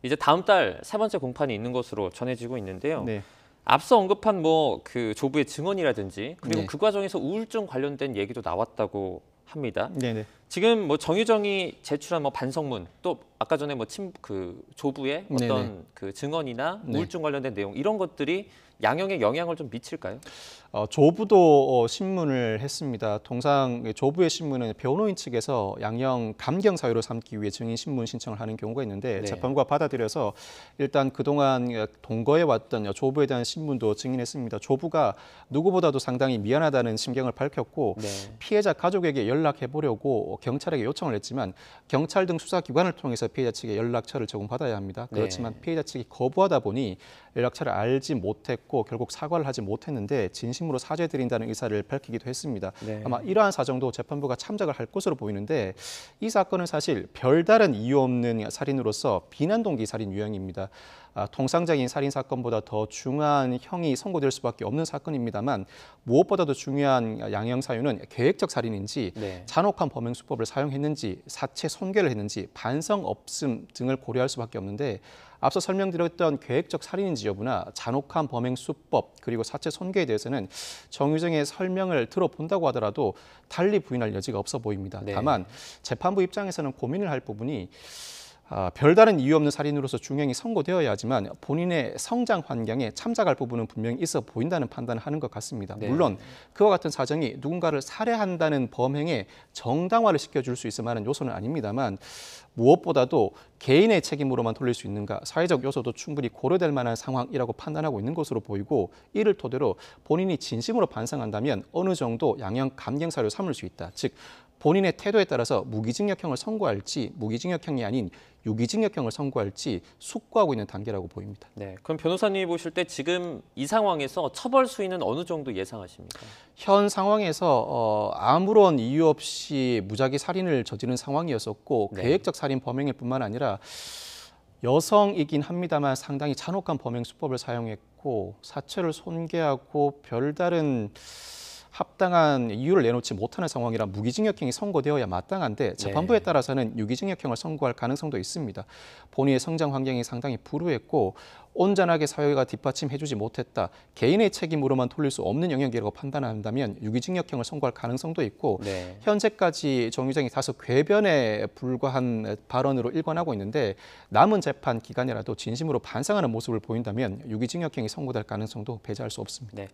이제 다음 달 세 번째 공판이 있는 것으로 전해지고 있는데요. 네. 앞서 언급한 뭐 그 조부의 증언이라든지 그리고 네. 그 과정에서 우울증 관련된 얘기도 나왔다고 합니다. 네네. 지금 뭐 정유정이 제출한 뭐 반성문 또 아까 전에 뭐 조부의 어떤 네네. 그 증언이나 네. 우울증 관련된 내용 이런 것들이 양형에 영향을 좀 미칠까요? 조부도 신문을 했습니다. 통상 조부의 신문은 변호인 측에서 양형 감경 사유로 삼기 위해 증인 신문 신청을 하는 경우가 있는데 네. 재판부가 받아들여서 일단 그동안 동거해 왔던 조부에 대한 신문도 증인했습니다. 조부가 누구보다도 상당히 미안하다는 심경을 밝혔고 네. 피해자 가족에게 연락해 보려고 경찰에게 요청을 했지만 경찰 등 수사기관을 통해서 피해자 측의 연락처를 제공받아야 합니다. 그렇지만 네. 피해자 측이 거부하다 보니 연락처를 알지 못했고 결국 사과를 하지 못했는데 진심으로 사죄드린다는 의사를 밝히기도 했습니다. 네. 아마 이러한 사정도 재판부가 참작을 할 것으로 보이는데 이 사건은 사실 별다른 이유 없는 살인으로서 비난 동기 살인 유형입니다. 통상적인 살인 사건보다 더 중한 형이 선고될 수밖에 없는 사건입니다만 무엇보다도 중요한 양형 사유는 계획적 살인인지 네. 잔혹한 범행 수법을 사용했는지 사체 손괴를 했는지 반성 없음 등을 고려할 수밖에 없는데 앞서 설명드렸던 계획적 살인인지 여부나 잔혹한 범행 수법 그리고 사체 손괴에 대해서는 정유정의 설명을 들어본다고 하더라도 달리 부인할 여지가 없어 보입니다. 네. 다만 재판부 입장에서는 고민을 할 부분이 별다른 이유 없는 살인으로서 중형이 선고되어야 하지만 본인의 성장 환경에 참작할 부분은 분명히 있어 보인다는 판단을 하는 것 같습니다. 네. 물론 그와 같은 사정이 누군가를 살해한다는 범행에 정당화를 시켜줄 수 있을 만한 요소는 아닙니다만 무엇보다도 개인의 책임으로만 돌릴 수 있는가 사회적 요소도 충분히 고려될 만한 상황이라고 판단하고 있는 것으로 보이고 이를 토대로 본인이 진심으로 반성한다면 어느 정도 양형 감경 사유로 삼을 수 있다. 즉 본인의 태도에 따라서 무기징역형을 선고할지 무기징역형이 아닌 유기징역형을 선고할지 숙고하고 있는 단계라고 보입니다. 네. 그럼 변호사님이 보실 때 지금 이 상황에서 처벌 수위는 어느 정도 예상하십니까? 현 상황에서 아무런 이유 없이 무작위 살인을 저지른 상황이었었고 네. 계획적 살인 범행일 뿐만 아니라 여성이긴 합니다만 상당히 잔혹한 범행 수법을 사용했고 사체를 손괴하고 별다른 합당한 이유를 내놓지 못하는 상황이라 무기징역형이 선고되어야 마땅한데 재판부에 따라서는 유기징역형을 선고할 가능성도 있습니다. 본인의 성장 환경이 상당히 불우했고 온전하게 사회가 뒷받침해주지 못했다. 개인의 책임으로만 돌릴 수 없는 영역이라고 판단한다면 유기징역형을 선고할 가능성도 있고 네. 현재까지 정유정이 다소 궤변에 불과한 발언으로 일관하고 있는데 남은 재판 기간이라도 진심으로 반성하는 모습을 보인다면 유기징역형이 선고될 가능성도 배제할 수 없습니다. 네.